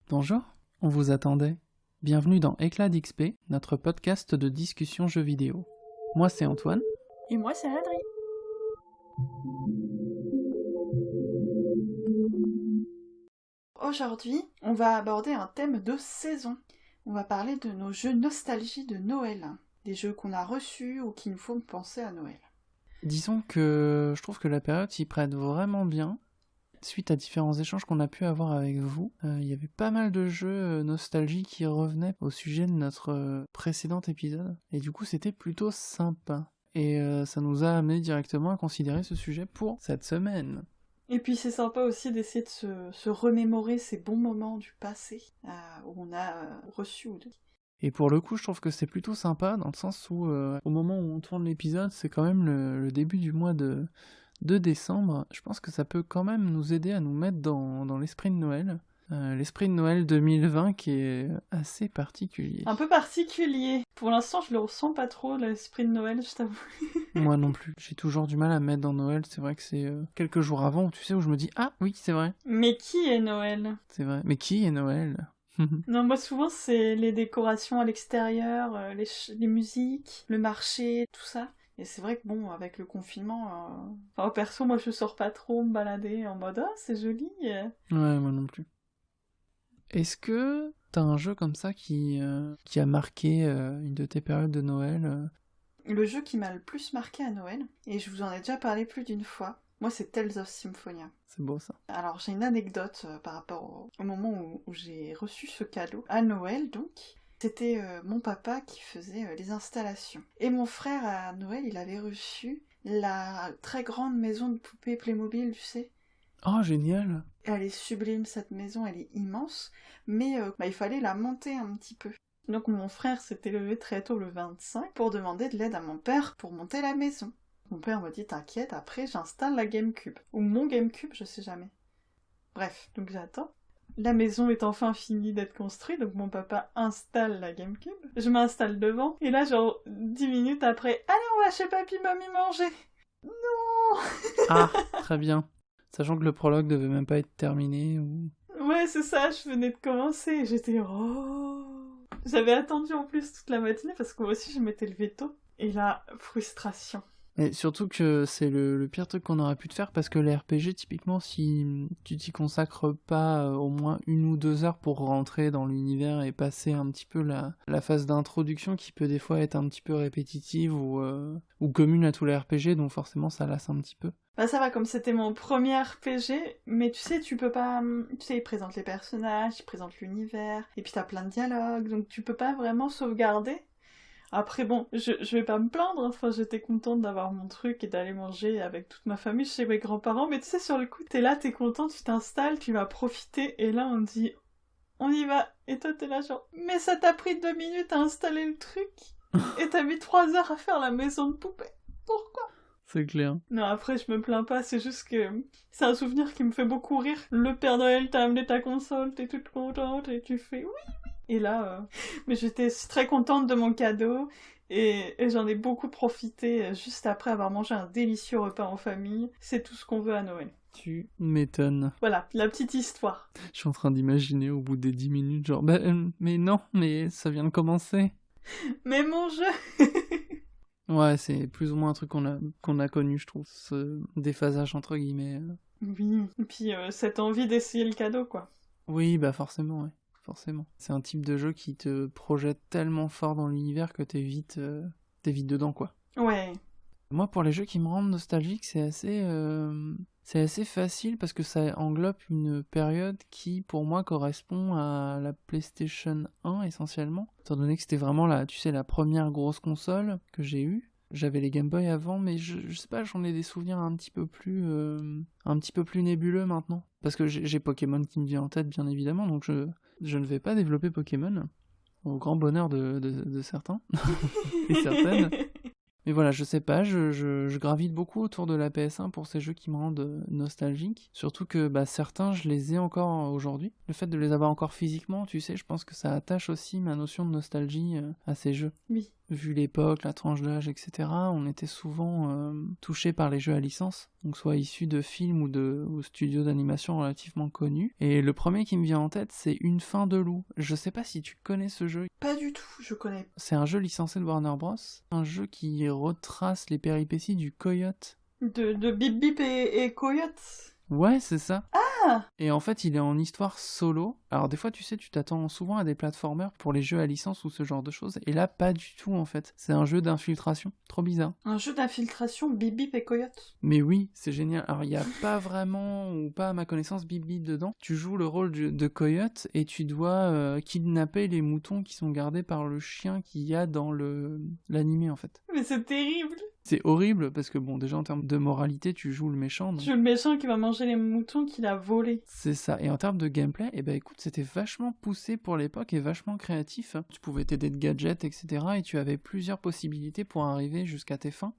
Bonjour, on vous attendait. Bienvenue dans Éclat d'XP, notre podcast de discussion jeux vidéo. Moi c'est Antoine. Et moi, c'est Adri. Aujourd'hui, on va aborder un thème de saison. On va parler de nos jeux nostalgie de Noël. Des jeux qu'on a reçus ou qui nous font penser à Noël. Disons que je trouve que la période s'y prête vraiment bien. Suite à différents échanges qu'on a pu avoir avec vous, il y avait pas mal de jeux nostalgie qui revenaient au sujet de notre précédent épisode. Et du coup, c'était plutôt sympa. Et ça nous a amené directement à considérer ce sujet pour cette semaine. Et puis c'est sympa aussi d'essayer de se remémorer ces bons moments du passé où on a reçu ou deux. Et pour le coup, je trouve que c'est plutôt sympa dans le sens où, au moment où on tourne l'épisode, c'est quand même le début du mois de décembre. Je pense que ça peut quand même nous aider à nous mettre dans l'esprit de Noël. L'esprit de Noël 2020 qui est assez particulier. Un peu particulier. Pour l'instant, je le ressens pas trop, l'esprit de Noël, je t'avoue. Moi non plus. J'ai toujours du mal à me mettre dans Noël. C'est vrai que c'est quelques jours avant, tu sais, où je me dis « Ah oui, c'est vrai ». Mais qui est Noël ? C'est vrai. Mais qui est Noël ? Non, moi souvent c'est les décorations à l'extérieur, les musiques, le marché, tout ça. Et c'est vrai que bon, avec le confinement, enfin perso, moi je sors pas trop me balader en mode ah c'est joli. Ouais, moi non plus. Est-ce que t'as un jeu comme ça qui a marqué une de tes périodes de Noël Le jeu qui m'a le plus marqué à Noël, et je vous en ai déjà parlé plus d'une fois, moi c'est Tales of Symphonia. C'est beau ça. Alors j'ai une anecdote par rapport au moment où j'ai reçu ce cadeau, à Noël donc. C'était mon papa qui faisait les installations. Et mon frère à Noël, il avait reçu la très grande maison de poupées Playmobil, tu sais. Oh, génial! Elle est sublime cette maison, elle est immense, mais il fallait la monter un petit peu. Donc mon frère s'était levé très tôt le 25 pour demander de l'aide à mon père pour monter la maison. Mon père me dit t'inquiète, après j'installe la GameCube. Ou mon GameCube, je sais jamais. Bref, donc j'attends. La maison est enfin finie d'être construite, donc mon papa installe la GameCube. Je m'installe devant, et là genre 10 minutes après, allez on va chez papy mamie manger. Non. Ah, très bien. Sachant que le prologue devait même pas être terminé ou... Ouais, c'est ça, je venais de commencer, j'étais oh. J'avais attendu en plus toute la matinée parce que moi aussi je m'étais levée tôt. Et là, frustration. Et surtout que c'est le pire truc qu'on aurait pu te faire parce que les RPG, typiquement, si tu t'y consacres pas au moins 1 ou 2 heures pour rentrer dans l'univers et passer un petit peu la phase d'introduction qui peut des fois être un petit peu répétitive ou commune à tous les RPG, donc forcément ça lasse un petit peu. Bah ça va, comme c'était mon premier RPG, mais tu sais, tu peux pas... Tu sais, il présente les personnages, il présente l'univers, et puis t'as plein de dialogues, donc tu peux pas vraiment sauvegarder. Après bon, je vais pas me plaindre, enfin j'étais contente d'avoir mon truc et d'aller manger avec toute ma famille chez mes grands-parents, mais tu sais, sur le coup, t'es là, t'es content, tu t'installes, tu vas profiter, et là on te dit, on y va, et toi t'es là genre, mais ça t'a pris 2 minutes à installer le truc, et t'as mis 3 heures à faire la maison de poupée, pourquoi ? C'est clair. Non, après je me plains pas, c'est juste que c'est un souvenir qui me fait beaucoup rire. Le Père Noël t'a amené ta console, t'es toute contente, et tu fais oui. Et là, mais j'étais très contente de mon cadeau, et j'en ai beaucoup profité juste après avoir mangé un délicieux repas en famille. C'est tout ce qu'on veut à Noël. Tu m'étonnes. Voilà, la petite histoire. Je suis en train d'imaginer au bout des 10 minutes, genre, mais non, mais ça vient de commencer. Mais mon jeu. Ouais, c'est plus ou moins un truc qu'on a connu, je trouve, ce déphasage entre guillemets. Oui, et puis cette envie d'essayer le cadeau, quoi. Oui, bah forcément, ouais. Forcément. C'est un type de jeu qui te projette tellement fort dans l'univers que t'es vite dedans, quoi. Ouais. Moi, pour les jeux qui me rendent nostalgique, c'est assez facile parce que ça englobe une période qui, pour moi, correspond à la PlayStation 1 essentiellement. Étant donné que c'était vraiment la première grosse console que j'ai eue. J'avais les Game Boy avant, mais je sais pas, j'en ai des souvenirs un petit peu plus nébuleux maintenant. Parce que j'ai Pokémon qui me vient en tête, bien évidemment, donc je ne vais pas développer Pokémon, au grand bonheur de certains et certaines. Mais voilà, je sais pas, je gravite beaucoup autour de la PS1 pour ces jeux qui me rendent nostalgique. Surtout que certains, je les ai encore aujourd'hui. Le fait de les avoir encore physiquement, tu sais, je pense que ça attache aussi ma notion de nostalgie à ces jeux. Oui. vu l'époque, la tranche d'âge, etc., on était souvent touchés par les jeux à licence, donc soit issus de films ou studios d'animation relativement connus. Et le premier qui me vient en tête, c'est Une fin de loup. Je sais pas si tu connais ce jeu. Pas du tout, je connais. C'est un jeu licencié de Warner Bros. Un jeu qui retrace les péripéties du coyote. De Bip Bip et Coyote. Ouais, c'est ça. Ah! Et en fait, il est en histoire solo. Alors des fois, tu sais, tu t'attends souvent à des platformers pour les jeux à licence ou ce genre de choses. Et là, pas du tout, en fait. C'est un jeu d'infiltration. Trop bizarre. Un jeu d'infiltration Bip Bip et Coyote. Mais oui, c'est génial. Alors, il n'y a pas vraiment, ou pas à ma connaissance, Bip Bip dedans. Tu joues le rôle de coyote et tu dois kidnapper les moutons qui sont gardés par le chien qu'il y a dans l'animé, en fait. Mais c'est terrible! C'est horrible parce que, bon, déjà en termes de moralité, tu joues le méchant. Donc... Tu joues le méchant qui va manger les moutons qu'il a volés. C'est ça. Et en termes de gameplay, eh ben écoute, c'était vachement poussé pour l'époque et vachement créatif. Tu pouvais t'aider de gadgets, etc. Et tu avais plusieurs possibilités pour arriver jusqu'à tes fins,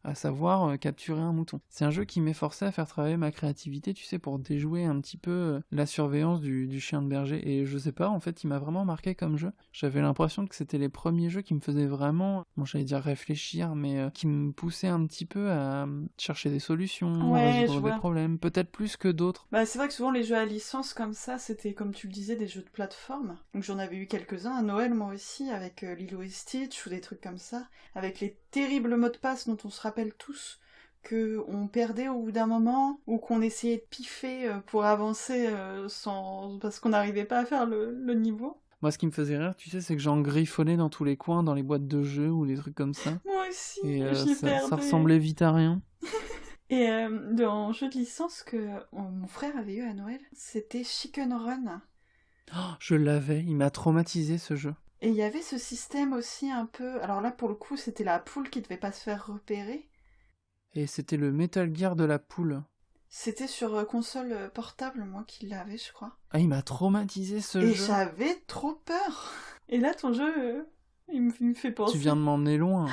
à savoir capturer un mouton. C'est un jeu qui m'efforçait à faire travailler ma créativité, tu sais, pour déjouer un petit peu la surveillance du chien de berger. Et je sais pas, en fait, il m'a vraiment marqué comme jeu. J'avais l'impression que c'était les premiers jeux qui me faisaient vraiment, bon, j'allais dire réfléchir, mais qui me poussaient un petit peu à chercher des solutions, à résoudre des problèmes, peut-être plus que d'autres. Bah, c'est vrai que souvent les jeux à licence comme ça, c'était, comme tu le disais, des jeux de plateforme. Donc j'en avais eu quelques-uns à Noël, moi aussi, avec Lilo et Stitch ou des trucs comme ça, avec les terribles mots de passe dont on se rappelle tous qu'on perdait au bout d'un moment ou qu'on essayait de piffer pour avancer parce qu'on n'arrivait pas à faire le niveau. Moi, ce qui me faisait rire, tu sais, c'est que j'en griffonnais dans tous les coins, dans les boîtes de jeux ou des trucs comme ça. Moi aussi, et j'y ça perdais. ressemblait vite à rien. Et dans jeu de licence que mon frère avait eu à Noël, c'était Chicken Run. Oh, je l'avais, il m'a traumatisé ce jeu. Et il y avait ce système aussi un peu... Alors là, pour le coup, c'était la poule qui devait pas se faire repérer. Et c'était le Metal Gear de la poule. C'était sur console portable, moi, qui l'avais, je crois. Ah, il m'a traumatisé ce jeu. Et j'avais trop peur. Et là, ton jeu, il me fait penser... Tu viens de m'emmener loin.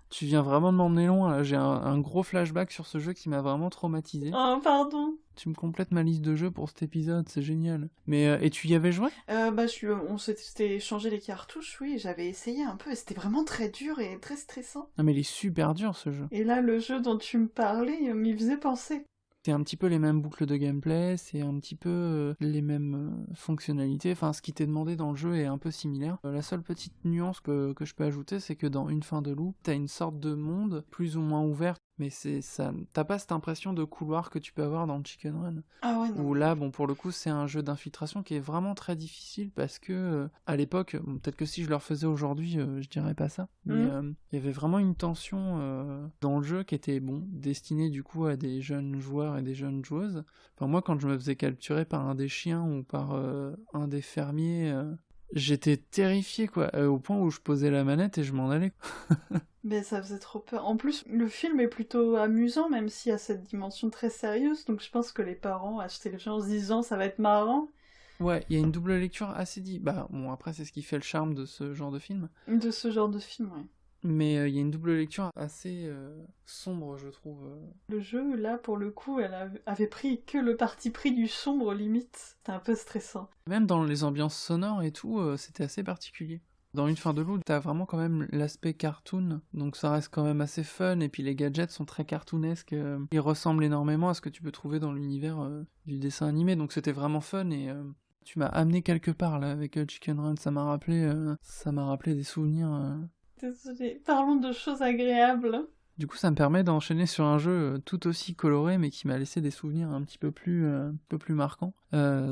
Tu viens vraiment de m'emmener loin, là. J'ai un gros flashback sur ce jeu qui m'a vraiment traumatisé. Oh, pardon. Tu me complètes ma liste de jeux pour cet épisode, c'est génial. Mais, et tu y avais joué ? On s'était échangé les cartouches, oui, j'avais essayé un peu, et c'était vraiment très dur et très stressant. Non mais il est super dur ce jeu. Et là, le jeu dont tu me parlais m'y faisait penser. C'est un petit peu les mêmes boucles de gameplay, c'est un petit peu les mêmes fonctionnalités, enfin ce qui t'est demandé dans le jeu est un peu similaire. La seule petite nuance que je peux ajouter, c'est que dans Une fin de loup, t'as une sorte de monde plus ou moins ouvert, mais c'est ça, t'as pas cette impression de couloir que tu peux avoir dans Chicken Run. Ah ouais, non. Où là, bon, pour le coup, c'est un jeu d'infiltration qui est vraiment très difficile parce que, à l'époque, bon, peut-être que si je le refaisais aujourd'hui, je dirais pas ça, mais il y avait vraiment une tension dans le jeu qui était, bon, destinée du coup à des jeunes joueurs et des jeunes joueuses. Enfin, moi, quand je me faisais capturer par un des chiens ou par un des fermiers, j'étais terrifié, quoi, au point où je posais la manette et je m'en allais. Mais ça faisait trop peur. En plus, le film est plutôt amusant, même s'il y a cette dimension très sérieuse, donc je pense que les parents achetaient le jeu en se disant ça va être marrant. Ouais, il y a une double lecture assez bah bon, après c'est ce qui fait le charme de ce genre de film. De ce genre de film, ouais. Mais il y a une double lecture assez sombre, je trouve. Le jeu, là, pour le coup, avait pris que le parti pris du sombre, limite. C'était un peu stressant. Même dans les ambiances sonores et tout, c'était assez particulier. Dans Une fin de loup, t'as vraiment quand même l'aspect cartoon, donc ça reste quand même assez fun, et puis les gadgets sont très cartoonesques, ils ressemblent énormément à ce que tu peux trouver dans l'univers du dessin animé, donc c'était vraiment fun, et tu m'as amené quelque part là avec Chicken Run, ça m'a rappelé des souvenirs. Désolée, parlons de choses agréables. Du coup, ça me permet d'enchaîner sur un jeu tout aussi coloré, mais qui m'a laissé des souvenirs un petit peu plus marquants.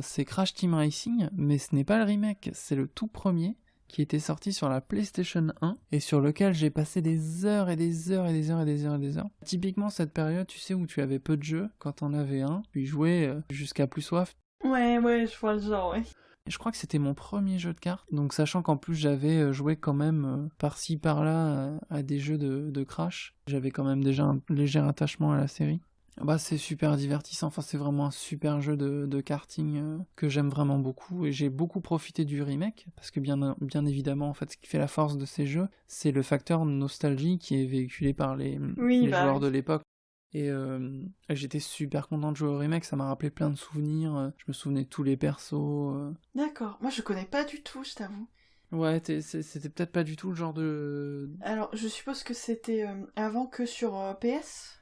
C'est Crash Team Racing, mais ce n'est pas le remake, c'est le tout premier, qui était sorti sur la PlayStation 1 et sur lequel j'ai passé des heures et des heures et des heures et des heures et des heures. Typiquement cette période, tu sais, où tu avais peu de jeux, quand t'en avais un, tu y jouais jusqu'à plus soif. Ouais, je vois le genre, ouais. Et je crois que c'était mon premier jeu de cartes, donc sachant qu'en plus j'avais joué quand même par-ci par-là à des jeux de Crash, j'avais quand même déjà un léger attachement à la série. Bah, c'est super divertissant, enfin c'est vraiment un super jeu de karting que j'aime vraiment beaucoup, et j'ai beaucoup profité du remake, parce que bien évidemment, en fait, ce qui fait la force de ces jeux, c'est le facteur nostalgie qui est véhiculé par les joueurs de l'époque. Et j'étais super content de jouer au remake, ça m'a rappelé plein de souvenirs, je me souvenais de tous les persos. D'accord, moi je connais pas du tout, je t'avoue. Ouais, c'était peut-être pas du tout le genre de... Alors, je suppose que c'était avant que sur PS.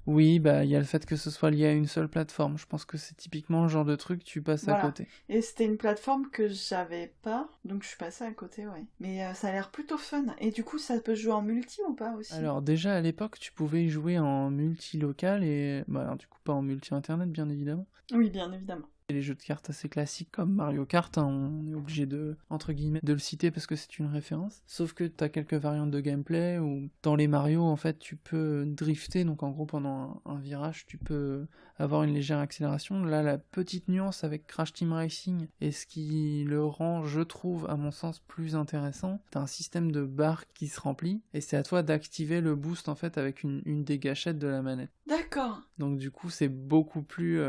Oui, bah il y a le fait que ce soit lié à une seule plateforme. Je pense que c'est typiquement le genre de truc tu passes à Voilà. côté. Et c'était une plateforme que j'avais pas, donc je suis passée à côté, ouais. Mais ça a l'air plutôt fun. Et du coup, ça peut jouer en multi ou pas aussi? Alors déjà à l'époque, tu pouvais y jouer en multi-local et... Bah alors, du coup pas en multi-internet bien évidemment. Oui, bien évidemment. Et les jeux de cartes assez classiques comme Mario Kart, hein, on est obligé de, entre guillemets, de le citer parce que c'est une référence. Sauf que t'as quelques variantes de gameplay où dans les Mario, en fait, tu peux drifter, donc en gros pendant un virage, tu peux avoir une légère accélération. Là, la petite nuance avec Crash Team Racing et ce qui le rend, je trouve, à mon sens, plus intéressant, t'as un système de barre qui se remplit et c'est à toi d'activer le boost en fait avec une des gâchettes de la manette. D'accord. Donc du coup c'est beaucoup plus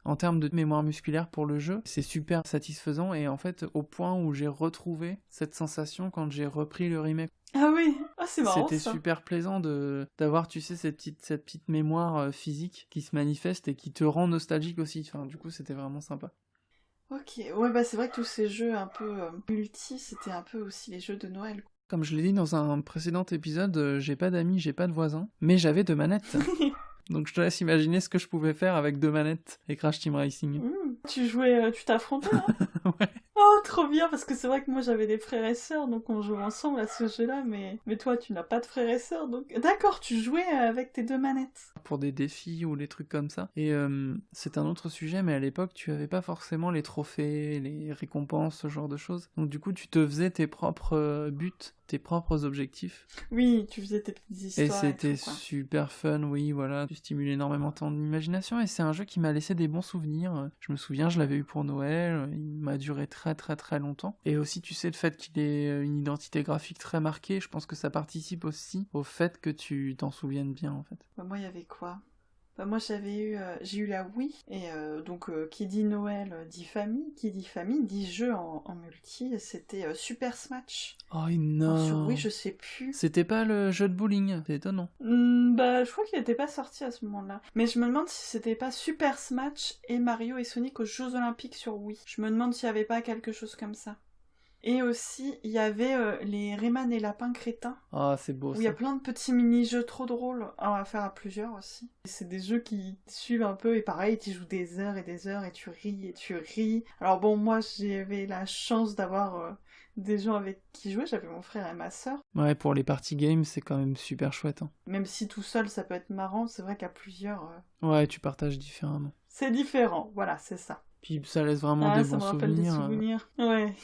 en termes de mémoire musculaire pour le jeu, c'est super satisfaisant et en fait au point où j'ai retrouvé cette sensation quand j'ai repris le remake. Ah oui, ah c'est marrant C'était ça. super plaisant d'avoir tu sais cette petite mémoire physique qui se manifeste et qui te rend nostalgique aussi. Enfin du coup c'était vraiment sympa. Ok, ouais bah c'est vrai que tous ces jeux un peu multi, c'était un peu aussi les jeux de Noël. Comme je l'ai dit dans un précédent épisode, j'ai pas d'amis, j'ai pas de voisins, mais j'avais 2 manettes. Donc je te laisse imaginer ce que je pouvais faire avec 2 manettes et Crash Team Racing. Tu jouais, tu t'affrontais là? Ouais. Oh trop bien parce que c'est vrai que moi j'avais des frères et sœurs donc on jouait ensemble à ce jeu-là mais toi tu n'as pas de frères et sœurs donc d'accord tu jouais avec tes 2 manettes. Pour des défis ou les trucs comme ça. Et c'est un autre sujet, mais à l'époque, tu avais pas forcément les trophées, les récompenses, ce genre de choses. Donc du coup, tu te faisais tes propres buts, tes propres objectifs. Oui, tu faisais tes petites Et histoires c'était tout, quoi. super fun, oui, voilà. Tu stimules énormément ton imagination et c'est un jeu qui m'a laissé des bons souvenirs. Je me souviens, je l'avais eu pour Noël, il m'a duré très très très longtemps. Et aussi, tu sais, le fait qu'il ait une identité graphique très marquée, je pense que ça participe aussi au fait que tu t'en souviennes bien, en fait. Bah, moi il y avait quoi? Bah, moi j'ai eu la Wii et donc qui dit Noël dit famille dit jeu en multi et c'était Super Smash. Oh Alors, sur non. Wii je sais plus. C'était pas le jeu de bowling, c'est étonnant. Bah je crois qu'il était pas sorti à ce moment-là. Mais je me demande si c'était pas Super Smash et Mario et Sonic aux Jeux Olympiques sur Wii. Je me demande s'il y avait pas quelque chose comme ça. Et aussi, il y avait les Rayman et Lapin Crétin, Ah, c'est beau où il y a ça. plein de petits mini-jeux trop drôles à faire à plusieurs aussi. Et c'est des jeux qui suivent un peu, et pareil, tu joues des heures et des heures, et tu ris, et tu ris. Alors bon, moi, j'avais la chance d'avoir des gens avec qui jouer, j'avais mon frère et ma sœur. Ouais, pour les party games, c'est quand même super chouette. Hein. Même si tout seul, ça peut être marrant, c'est vrai qu'à plusieurs, Ouais, tu partages différemment. c'est différent, voilà, c'est ça. Puis ça laisse vraiment Ah, des ça bons me rappelle des souvenirs. souvenirs. Ouais.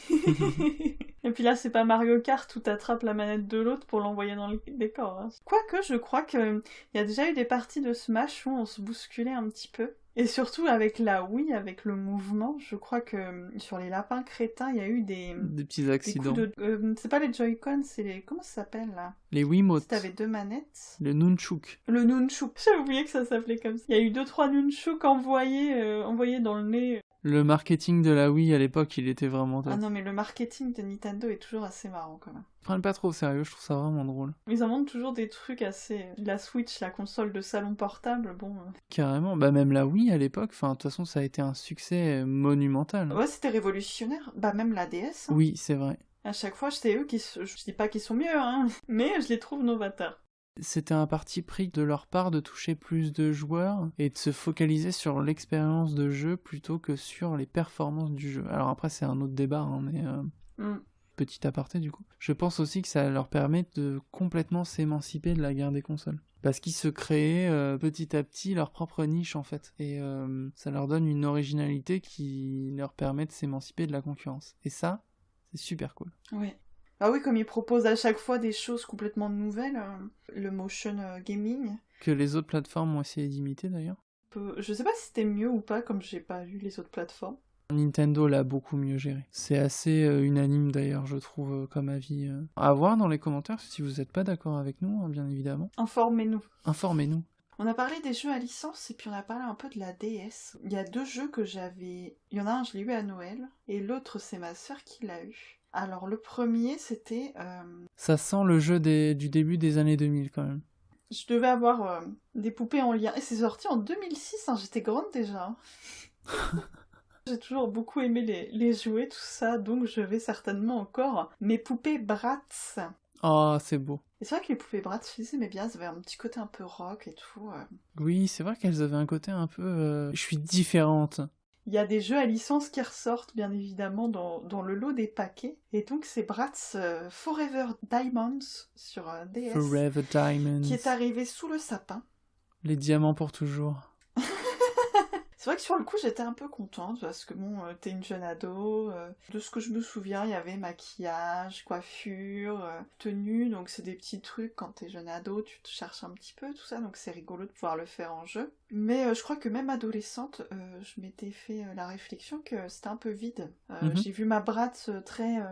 Et puis là, c'est pas Mario Kart où t'attrapes la manette de l'autre pour l'envoyer dans le décor. Hein. Quoique, je crois qu'il y a déjà eu des parties de Smash où on se bousculait un petit peu. Et surtout avec la Wii, avec le mouvement, je crois que sur les lapins crétins, il y a eu des Des petits coups accidents. de... c'est pas les Joy-Con, c'est les... Comment ça s'appelle là? Les Si Wiimotes. t'avais 2 manettes. Le Nunchuk. Le Nunchuk. J'ai oublié que ça s'appelait comme ça. Il y a eu 2-3 Nunchuk envoyés dans le nez. Le marketing de la Wii à l'époque, il était vraiment top. Ah non, mais le marketing de Nintendo est toujours assez marrant quand même. Ils prennent pas trop au sérieux, je trouve ça vraiment drôle. Ils inventent toujours des trucs assez... La Switch, la console de salon portable, bon... Carrément, bah même la Wii à l'époque, enfin de toute façon ça a été un succès monumental. Ouais, c'était révolutionnaire. Bah même la DS. Hein. Oui, c'est vrai. À chaque fois, c'est eux qui... Je dis pas qu'ils sont mieux, hein, mais je les trouve novateurs. C'était un parti pris de leur part de toucher plus de joueurs et de se focaliser sur l'expérience de jeu plutôt que sur les performances du jeu. Alors après c'est un autre débat, hein, mais petit aparté du coup. Je pense aussi que ça leur permet de complètement s'émanciper de la guerre des consoles. Parce qu'ils se créaient petit à petit leur propre niche en fait. Et ça leur donne une originalité qui leur permet de s'émanciper de la concurrence. Et ça, c'est super cool. Ouais. Ah oui, comme ils proposent à chaque fois des choses complètement nouvelles, le motion gaming. Que les autres plateformes ont essayé d'imiter d'ailleurs. Je sais pas si c'était mieux ou pas, comme j'ai pas vu les autres plateformes. Nintendo l'a beaucoup mieux géré. C'est assez unanime d'ailleurs, je trouve, comme avis. À voir dans les commentaires si vous n'êtes pas d'accord avec nous, hein, bien évidemment. Informez-nous. Informez-nous. On a parlé des jeux à licence et puis on a parlé un peu de la DS. Il y a 2 jeux que j'avais... Il y en a un, je l'ai eu à Noël, et l'autre, c'est ma sœur qui l'a eu. Alors, le premier, c'était... Ça sent le jeu du début des années 2000 quand même. Je devais avoir des poupées en lien. Et c'est sorti en 2006, hein, j'étais grande déjà. J'ai toujours beaucoup aimé les jouets, tout ça, donc je vais certainement encore mes poupées Bratz. Oh, c'est beau. Et c'est vrai que les poupées Bratz, je les aimais bien, elles avaient un petit côté un peu rock et tout. Oui, c'est vrai qu'elles avaient un côté un peu... Je suis différente. Il y a des jeux à licence qui ressortent, bien évidemment, dans le lot des paquets. Et donc, c'est Bratz Forever Diamonds sur DS, Forever Diamonds. qui est arrivé sous le sapin. Les diamants pour toujours. C'est vrai que sur le coup, j'étais un peu contente, parce que bon, t'es une jeune ado. De ce que je me souviens, il y avait maquillage, coiffure, tenue, donc c'est des petits trucs, quand t'es jeune ado, tu te cherches un petit peu, tout ça, donc c'est rigolo de pouvoir le faire en jeu. Mais je crois que même adolescente, je m'étais fait la réflexion que c'était un peu vide. J'ai vu ma Bratz très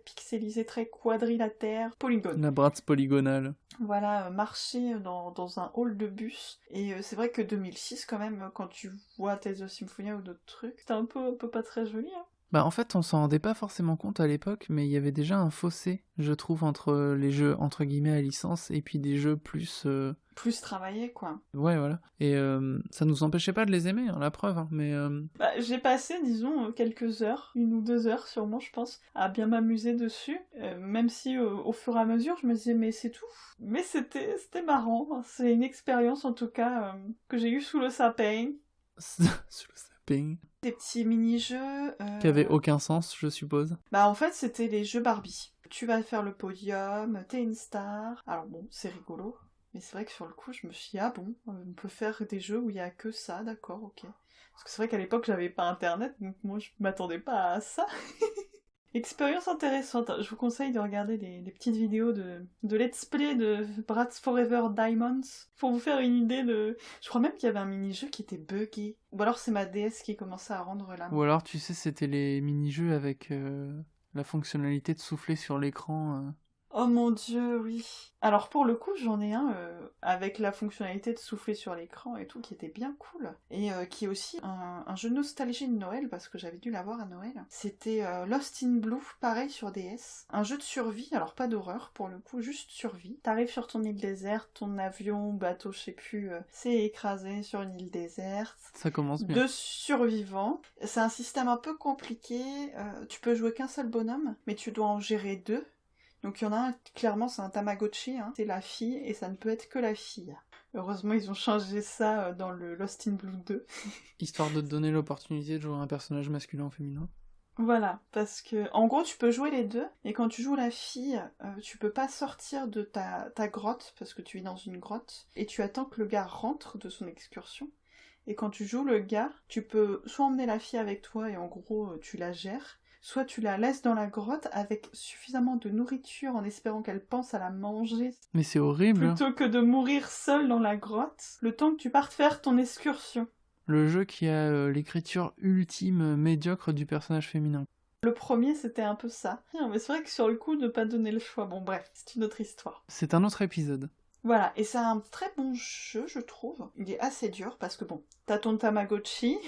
pixelisée, très quadrilatère, polygone. La Bratz polygonale. Voilà, marcher dans un hall de bus. Et c'est vrai que 2006, quand même, quand tu vois Tales of Symphonia ou d'autres trucs, c'était un peu pas très joli, hein. Bah en fait, on s'en rendait pas forcément compte à l'époque, mais il y avait déjà un fossé, je trouve, entre les jeux entre guillemets à licence et puis des jeux plus... Plus travaillé, quoi. Ouais, voilà. Et ça nous empêchait pas de les aimer, hein, la preuve, hein, mais... Bah, j'ai passé, disons, quelques heures, 1 ou 2 heures sûrement, je pense, à bien m'amuser dessus, même si au fur et à mesure, je me disais, mais c'est tout. Mais c'était marrant, hein. C'est une expérience, en tout cas, que j'ai eue sous le sapin. Sous le sapin. Des petits mini-jeux... Qui avaient aucun sens, je suppose. Bah en fait, c'était les jeux Barbie. Tu vas faire le podium, t'es une star. Alors bon, c'est rigolo. Mais c'est vrai que sur le coup, je me suis dit, ah bon, on peut faire des jeux où il y a que ça, d'accord, ok. Parce que c'est vrai qu'à l'époque, j'avais pas internet, donc moi, je m'attendais pas à ça. Expérience intéressante. Je vous conseille de regarder les petites vidéos de let's play de Bratz Forever Diamonds pour vous faire une idée de... Je crois même qu'il y avait un mini-jeu qui était buggé. Ou alors c'est ma DS qui commençait à rendre la main. Ou alors, tu sais, c'était les mini-jeux avec la fonctionnalité de souffler sur l'écran. Oh mon dieu, oui. Alors pour le coup, j'en ai un avec la fonctionnalité de souffler sur l'écran et tout, qui était bien cool. Et qui est aussi un jeu nostalgie de Noël, parce que j'avais dû l'avoir à Noël. C'était Lost in Blue, pareil sur DS. Un jeu de survie, alors pas d'horreur pour le coup, juste survie. T'arrives sur ton île déserte, ton avion, bateau, je sais plus, s'est écrasé sur une île déserte. Ça commence bien. 2 survivants. C'est un système un peu compliqué. Tu peux jouer qu'un seul bonhomme, mais tu dois en gérer 2. Donc il y en a un, clairement c'est un Tamagotchi, hein. C'est la fille et ça ne peut être que la fille. Heureusement ils ont changé ça dans le Lost in Blue 2. Histoire de te donner l'opportunité de jouer un personnage masculin ou féminin. Voilà, parce que en gros tu peux jouer les deux, et quand tu joues la fille, tu peux pas sortir de ta grotte, parce que tu es dans une grotte, et tu attends que le gars rentre de son excursion. Et quand tu joues le gars, tu peux soit emmener la fille avec toi et en gros tu la gères, soit tu la laisses dans la grotte avec suffisamment de nourriture en espérant qu'elle pense à la manger. Mais c'est horrible. Plutôt que de mourir seule dans la grotte, le temps que tu partes faire ton excursion. Le jeu qui a l'écriture ultime médiocre du personnage féminin. Le premier, c'était un peu ça. Mais c'est vrai que sur le coup, ne pas donner le choix, bon bref, c'est une autre histoire. C'est un autre épisode. Voilà, et c'est un très bon jeu, je trouve. Il est assez dur, parce que bon, t'as ton Tamagotchi,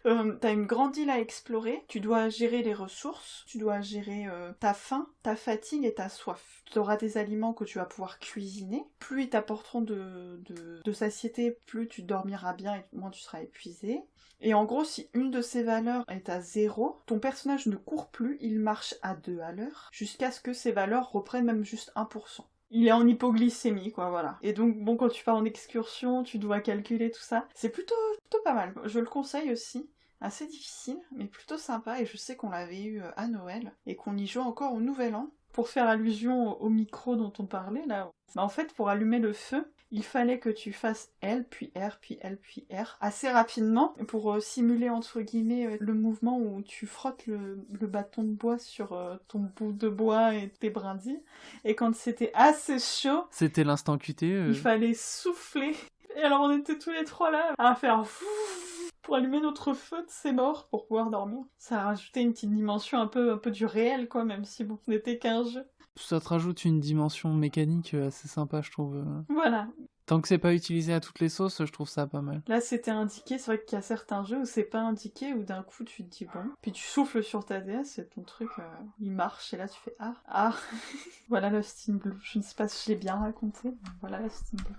t'as une grande île à explorer, tu dois gérer les ressources, tu dois gérer ta faim, ta fatigue et ta soif. Tu auras des aliments que tu vas pouvoir cuisiner. Plus ils t'apporteront de satiété, plus tu dormiras bien et moins tu seras épuisé. Et en gros, si une de ces valeurs est à 0, ton personnage ne court plus, il marche à 2 à l'heure, jusqu'à ce que ces valeurs reprennent même juste 1%. Il est en hypoglycémie, quoi, voilà. Et donc, bon, quand tu pars en excursion, tu dois calculer tout ça. C'est plutôt pas mal. Je le conseille aussi. Assez difficile, mais plutôt sympa. Et je sais qu'on l'avait eu à Noël, et qu'on y joue encore au Nouvel An. Pour faire allusion au micro dont on parlait, là. Bah, en fait, pour allumer le feu, il fallait que tu fasses L, puis R, puis L, puis R, assez rapidement, pour simuler, entre guillemets, le mouvement où tu frottes le bâton de bois sur ton bout de bois et tes brindilles. Et quand c'était assez chaud... C'était l'instant QT. Il fallait souffler. Et alors on était tous les trois là, à faire... pour allumer notre feu de ses morts, pour pouvoir dormir. Ça a rajouté une petite dimension un peu du réel, quoi, même si bon, ce n'était qu'un jeu. Ça te rajoute une dimension mécanique assez sympa, je trouve. Voilà. Tant que c'est pas utilisé à toutes les sauces, je trouve ça pas mal. Là, c'était indiqué, c'est vrai qu'il y a certains jeux où c'est pas indiqué, où d'un coup tu te dis bon, puis tu souffles sur ta DS et ton truc, il marche, et là tu fais ah. Voilà Lost in Blue. Je ne sais pas si je l'ai bien raconté, mais voilà Lost in Blue.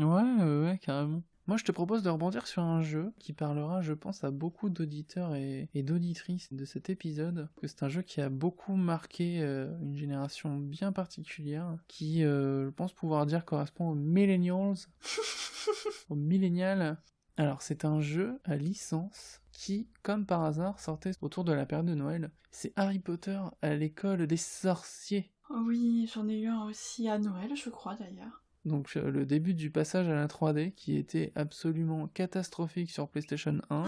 Ouais, carrément. Moi, je te propose de rebondir sur un jeu qui parlera, je pense, à beaucoup d'auditeurs et d'auditrices de cet épisode. Parce que c'est un jeu qui a beaucoup marqué une génération bien particulière, qui, je pense pouvoir dire, correspond aux millennials, aux millénials. Alors, c'est un jeu à licence qui, comme par hasard, sortait autour de la période de Noël. C'est Harry Potter à l'école des sorciers. Oui, j'en ai eu un aussi à Noël, je crois d'ailleurs. Donc le début du passage à la 3D qui était absolument catastrophique sur PlayStation 1.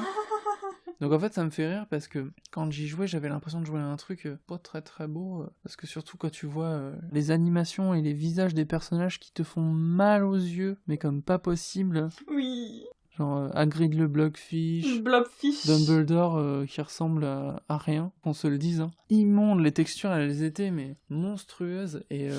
Donc en fait ça me fait rire parce que quand j'y jouais j'avais l'impression de jouer à un truc pas très très beau. Parce que surtout quand tu vois les animations et les visages des personnages qui te font mal aux yeux, mais comme pas possible. Oui. Genre Hagrid le Blobfish, Blobfish. Dumbledore qui ressemble à rien, qu'on se le dise. Hein. Immonde, les textures elles étaient mais monstrueuses et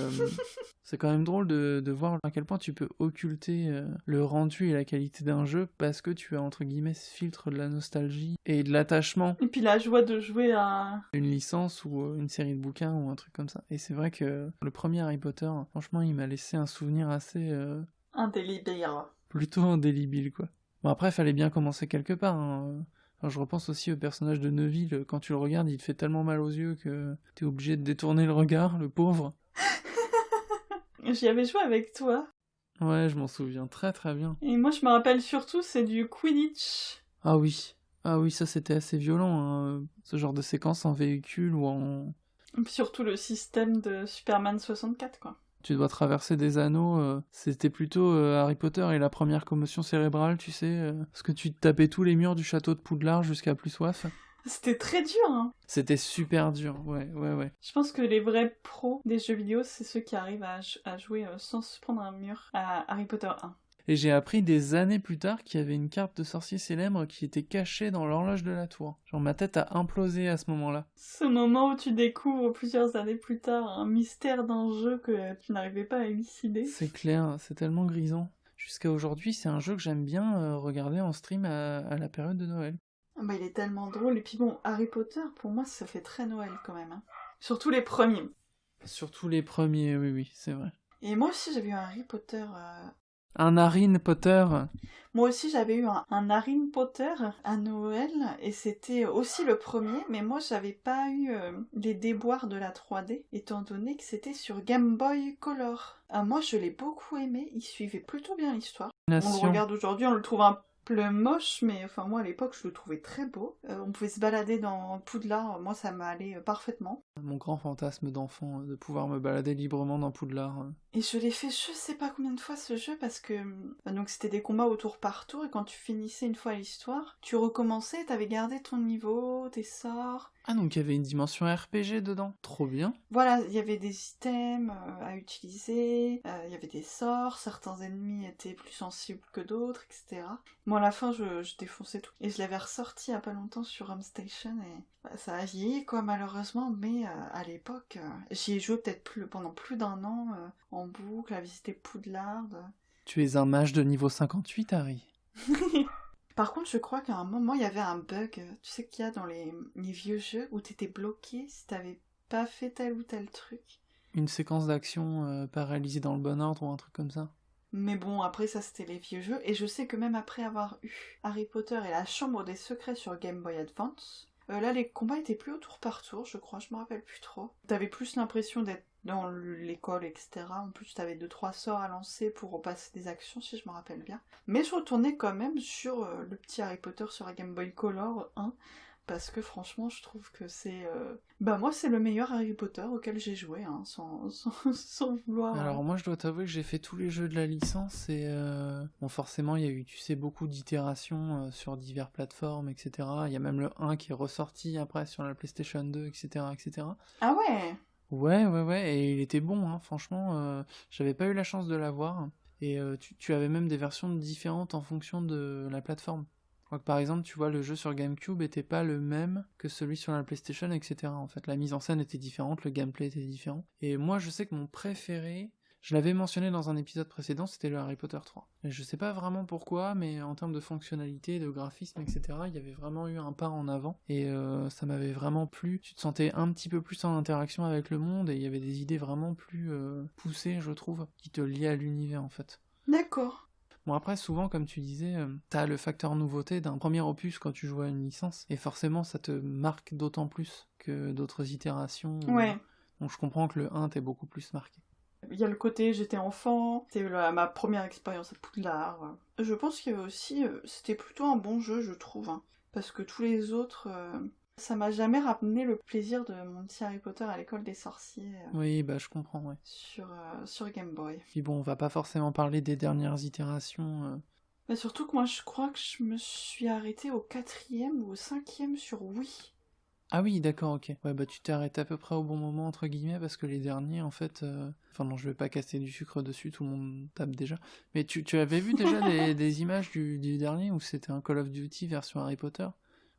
c'est quand même drôle de voir à quel point tu peux occulter le rendu et la qualité d'un jeu parce que tu as entre guillemets ce filtre de la nostalgie et de l'attachement. Et puis la joie de jouer à une licence ou une série de bouquins ou un truc comme ça. Et c'est vrai que le premier Harry Potter, franchement il m'a laissé un souvenir assez... indélébile. plutôt indélébile quoi. Bon après, il fallait bien commencer quelque part. Hein. Enfin, je repense aussi au personnage de Neville. Quand tu le regardes, il te fait tellement mal aux yeux que t'es obligé de détourner le regard, le pauvre. J'y avais joué avec toi. Ouais, je m'en souviens très très bien. Et moi, je me rappelle surtout, c'est du Quidditch. Ah oui, ça c'était assez violent. Hein. Ce genre de séquence en véhicule ou en... Surtout le système de Superman 64, quoi. Tu dois traverser des anneaux, c'était plutôt Harry Potter et la première commotion cérébrale, tu sais, parce que tu tapais tous les murs du château de Poudlard jusqu'à plus soif. C'était très dur, hein. C'était super dur, ouais. Je pense que les vrais pros des jeux vidéo, c'est ceux qui arrivent à jouer sans se prendre un mur à Harry Potter 1. Et j'ai appris des années plus tard qu'il y avait une carte de sorcier célèbre qui était cachée dans l'horloge de la tour. Genre ma tête a implosé à ce moment-là. Ce moment où tu découvres plusieurs années plus tard un mystère d'un jeu que tu n'arrivais pas à élucider. C'est clair, c'est tellement grisant. Jusqu'à aujourd'hui, c'est un jeu que j'aime bien regarder en stream à la période de Noël. Bah, il est tellement drôle. Et puis bon, Harry Potter, pour moi, ça fait très Noël quand même. Hein. Surtout les premiers. Surtout les premiers, oui, c'est vrai. Et moi aussi, j'avais eu un Harry Potter... Un Harry Potter. Moi aussi, j'avais eu un Harry Potter à Noël, et c'était aussi le premier, mais moi, j'avais pas eu les déboires de la 3D, étant donné que c'était sur Game Boy Color. Moi, je l'ai beaucoup aimé, il suivait plutôt bien l'histoire. On le regarde aujourd'hui, on le trouve un peu moche, mais enfin, moi, à l'époque, je le trouvais très beau. On pouvait se balader dans Poudlard, moi, ça m'allait parfaitement. Mon grand fantasme d'enfant, de pouvoir me balader librement dans Poudlard. Et je l'ai fait je sais pas combien de fois ce jeu parce que donc c'était des combats au tour par tour et quand tu finissais une fois l'histoire, tu recommençais et t'avais gardé ton niveau, tes sorts. Ah donc il y avait une dimension RPG dedans, trop bien. Voilà, il y avait des items à utiliser, il y avait des sorts, certains ennemis étaient plus sensibles que d'autres, etc. Moi à la fin je défonçais tout. Et je l'avais ressorti il y a pas longtemps sur Home Station et ça a vieilli quoi malheureusement, mais à l'époque j'y ai joué peut-être pendant plus d'un an en boucle, à visiter Poudlard. Tu es un mage de niveau 58, Harry. Par contre, je crois qu'à un moment, il y avait un bug. Tu sais qu'il y a dans les vieux jeux où t'étais bloqué si t'avais pas fait tel ou tel truc. Une séquence d'action pas réalisée dans le bon ordre ou un truc comme ça. Mais bon, après ça c'était les vieux jeux. Et je sais que même après avoir eu Harry Potter et la Chambre des Secrets sur Game Boy Advance, là les combats étaient plus au tour par tour, je crois, je me rappelle plus trop. T'avais plus l'impression d'être dans l'école, etc. En plus, t'avais 2-3 sorts à lancer pour repasser des actions, si je me rappelle bien. Mais je retournais quand même sur le petit Harry Potter sur la Game Boy Color 1, parce que franchement, je trouve que c'est... moi, c'est le meilleur Harry Potter auquel j'ai joué, hein, sans vouloir... Alors moi, je dois t'avouer que j'ai fait tous les jeux de la licence, et bon, forcément, il y a eu, tu sais, beaucoup d'itérations sur diverses plateformes, etc. Il y a même le 1 qui est ressorti après sur la PlayStation 2, etc., etc. Ah ouais. Ouais, et il était bon, hein, franchement, j'avais pas eu la chance de l'avoir, et tu avais même des versions différentes en fonction de la plateforme. Je crois que par exemple, tu vois, le jeu sur GameCube était pas le même que celui sur la PlayStation, etc. En fait, la mise en scène était différente, le gameplay était différent, et moi je sais que mon préféré, je l'avais mentionné dans un épisode précédent, c'était le Harry Potter 3. Et je sais pas vraiment pourquoi, mais en termes de fonctionnalité, de graphisme, etc., il y avait vraiment eu un pas en avant, et ça m'avait vraiment plu. Tu te sentais un petit peu plus en interaction avec le monde, et il y avait des idées vraiment plus poussées, je trouve, qui te liaient à l'univers, en fait. D'accord. Bon après souvent comme tu disais, t'as le facteur nouveauté d'un premier opus quand tu joues à une licence, et forcément ça te marque d'autant plus que d'autres itérations. Ouais. Donc je comprends que le 1 t'est beaucoup plus marqué. Il y a le côté j'étais enfant, c'était ma première expérience à Poudlard. Je pense qu'il y avait aussi, c'était plutôt un bon jeu, je trouve, hein, parce que tous les autres, ça m'a jamais ramené le plaisir de mon petit Harry Potter à l'école des sorciers Oui, bah je comprends, ouais. sur Game Boy. Puis bon, on va pas forcément parler des dernières itérations. Mais surtout que moi je crois que je me suis arrêtée au 4e ou au 5e sur Wii. Ah oui, d'accord, ok. Ouais, bah tu t'es arrêté à peu près au bon moment, entre guillemets, parce que les derniers, en fait... Enfin non, je vais pas casser du sucre dessus, tout le monde tape déjà. Mais tu avais vu déjà des images du dernier, où c'était un Call of Duty version Harry Potter?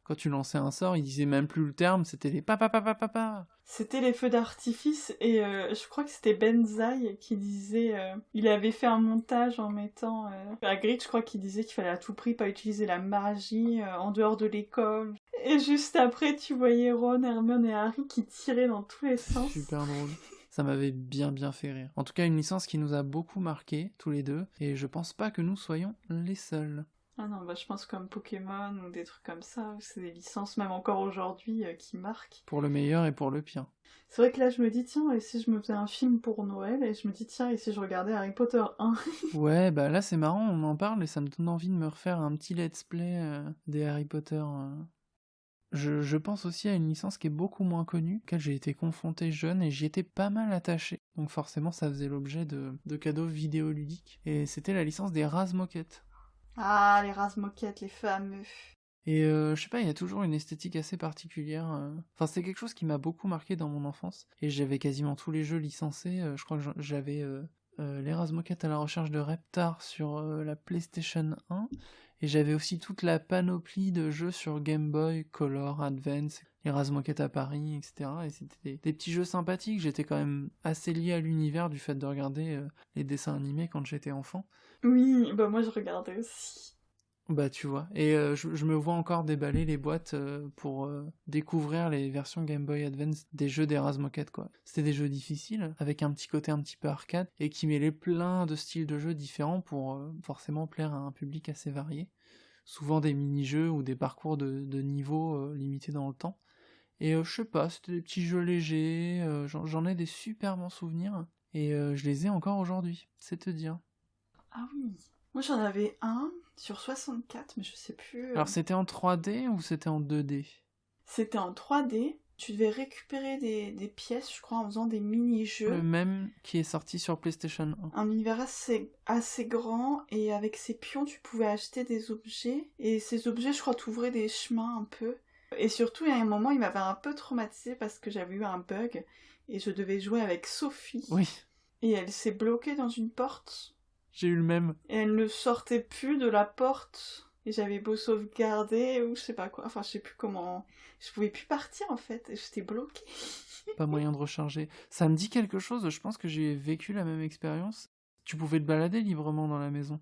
Quand tu lançais un sort, il disait même plus le terme, c'était les papa. C'était les feux d'artifice et je crois que c'était Benzaï qui disait... il avait fait un montage en mettant... Hagrid, je crois qu'il disait qu'il fallait à tout prix pas utiliser la magie en dehors de l'école. Et juste après, tu voyais Ron, Hermione et Harry qui tiraient dans tous les sens. Super drôle. Ça m'avait bien fait rire. En tout cas, une licence qui nous a beaucoup marqué, tous les deux, et je pense pas que nous soyons les seuls. Ah non, bah je pense comme Pokémon ou des trucs comme ça, c'est des licences même encore aujourd'hui qui marquent. Pour le meilleur et pour le pire. C'est vrai que là je me dis tiens, et si je me faisais un film pour Noël, et je me dis tiens, et si je regardais Harry Potter 1. Ouais, bah là c'est marrant, on en parle et ça me donne envie de me refaire un petit let's play des Harry Potter. Je pense aussi à une licence qui est beaucoup moins connue, auquel j'ai été confronté jeune et j'y étais pas mal attaché. Donc forcément ça faisait l'objet de cadeaux vidéoludiques. Et c'était la licence des Razmoket. Ah, les Razmoket, les fameux. Et je sais pas, il y a toujours une esthétique assez particulière. Enfin, c'est quelque chose qui m'a beaucoup marqué dans mon enfance. Et j'avais quasiment tous les jeux licencés. Je crois que j'avais les Razmoket à la recherche de Reptar sur la PlayStation 1. Et j'avais aussi toute la panoplie de jeux sur Game Boy, Color, Advance, les Razmoket à Paris, etc. Et c'était des petits jeux sympathiques. J'étais quand même assez lié à l'univers du fait de regarder les dessins animés quand j'étais enfant. Oui, bah moi je regardais aussi. Bah tu vois, et je me vois encore déballer les boîtes pour découvrir les versions Game Boy Advance des jeux des Razmoket, quoi. C'était des jeux difficiles, avec un petit côté un petit peu arcade, et qui mêlaient plein de styles de jeux différents pour forcément plaire à un public assez varié. Souvent des mini-jeux ou des parcours de niveau limités dans le temps. Et je sais pas, c'était des petits jeux légers, j'en ai des super bons souvenirs, et je les ai encore aujourd'hui, c'est te dire. Ah oui. Moi j'en avais un sur 64, mais je sais plus. Alors c'était en 3D ou c'était en 2D? C'était en 3D. Tu devais récupérer des pièces, je crois, en faisant des mini-jeux. Le même qui est sorti sur PlayStation 1. Un univers assez grand, et avec ces pions, tu pouvais acheter des objets. Et ces objets, je crois, t'ouvraient des chemins un peu. Et surtout, il y a un moment, il m'avait un peu traumatisée parce que j'avais eu un bug. Et je devais jouer avec Sophie. Oui, Et elle s'est bloquée dans une porte. j'ai eu le même. Et elle ne sortait plus de la porte. Et j'avais beau sauvegarder ou je sais pas quoi. Enfin, je sais plus comment. Je pouvais plus partir en fait. Et j'étais bloquée. Pas moyen de recharger. Ça me dit quelque chose, je pense que j'ai vécu la même expérience. Tu pouvais te balader librement dans la maison.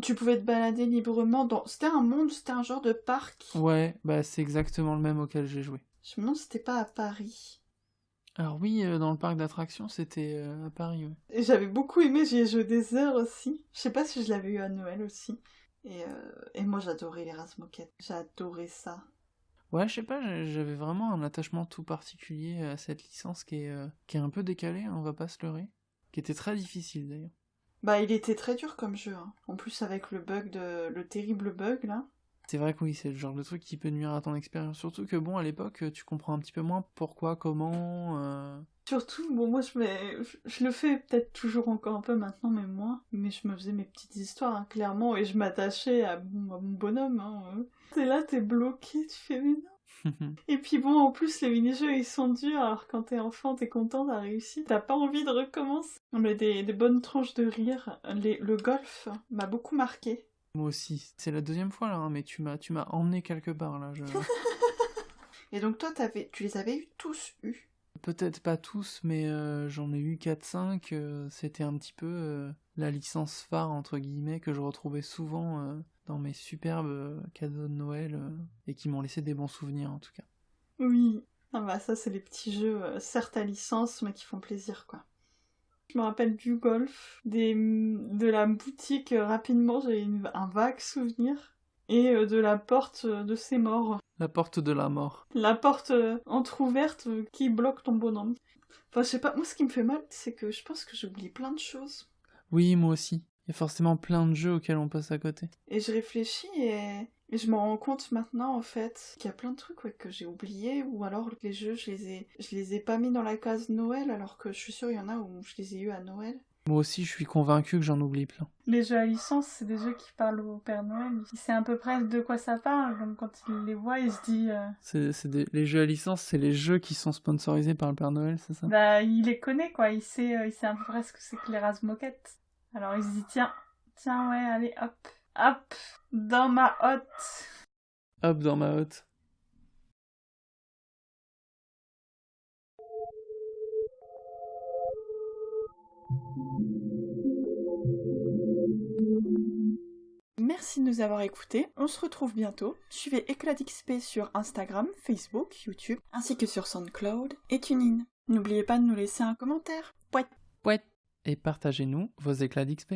Tu pouvais te balader librement dans... C'était un monde, c'était un genre de parc. Ouais, bah c'est exactement le même auquel j'ai joué. Je me demande si c'était pas à Paris. Alors oui, dans le parc d'attractions, c'était à Paris, ouais. Et j'avais beaucoup aimé, j'y ai joué des heures aussi. Je sais pas si je l'avais eu à Noël aussi. Et moi j'adorais les Razmoket. J'adorais ça. Ouais, je sais pas, j'avais vraiment un attachement tout particulier à cette licence qui est un peu décalée, hein, on va pas se leurrer. Qui était très difficile d'ailleurs. Bah il était très dur comme jeu. Hein. En plus avec le terrible bug là. C'est vrai que oui, c'est le genre de truc qui peut nuire à ton expérience. Surtout que bon, à l'époque, tu comprends un petit peu moins pourquoi, comment... Surtout, bon, moi, je le fais peut-être toujours encore un peu maintenant, mais moins. Mais je me faisais mes petites histoires, hein, clairement, et je m'attachais à mon bonhomme. Hein. T'es là, t'es bloqué, tu fais mais non. Et puis bon, en plus, les mini-jeux, ils sont durs, alors quand t'es enfant, t'es content, t'as réussi, t'as pas envie de recommencer. On a des bonnes tranches de rire. Le golf m'a beaucoup marqué. Moi aussi. C'est la deuxième fois, là, hein, mais tu m'as emmené quelque part, là. Et donc toi, tu les avais tous eus. Peut-être pas tous, mais j'en ai eu 4-5. C'était un petit peu la licence phare, entre guillemets, que je retrouvais souvent dans mes superbes cadeaux de Noël, et qui m'ont laissé des bons souvenirs, en tout cas. Oui. Ah bah ça, c'est les petits jeux, certes à licence, mais qui font plaisir, quoi. Je me rappelle du golf, de la boutique, rapidement, j'ai un vague souvenir. Et de la porte de ses morts. La porte de la mort. La porte entrouverte qui bloque ton bonhomme. Enfin, je sais pas, moi ce qui me fait mal, c'est que je pense que j'oublie plein de choses. Oui, moi aussi. Il y a forcément plein de jeux auxquels on passe à côté. Et je réfléchis et je me rends compte maintenant, en fait, qu'il y a plein de trucs que j'ai oubliés, ou alors les jeux, je les ai pas mis dans la case Noël, alors que je suis sûre il y en a où je les ai eus à Noël. Moi aussi, je suis convaincu que j'en oublie plein. Les jeux à licence, c'est des jeux qui parlent au Père Noël. Il sait à peu près de quoi ça parle, donc quand il les voit, il se dit... Les jeux à licence, c'est les jeux qui sont sponsorisés par le Père Noël, c'est ça? Bah, il les connaît, quoi. Il sait à peu près ce que c'est que les Razmoquettes. Alors il se dit, tiens, ouais, allez, hop, dans ma hotte. Hop, dans ma hotte. Merci de nous avoir écoutés. On se retrouve bientôt. Suivez Éclat d'XP sur Instagram, Facebook, YouTube, ainsi que sur SoundCloud et TuneIn. N'oubliez pas de nous laisser un commentaire. Pouet. Ouais. Et partagez-nous vos éclats d'XP.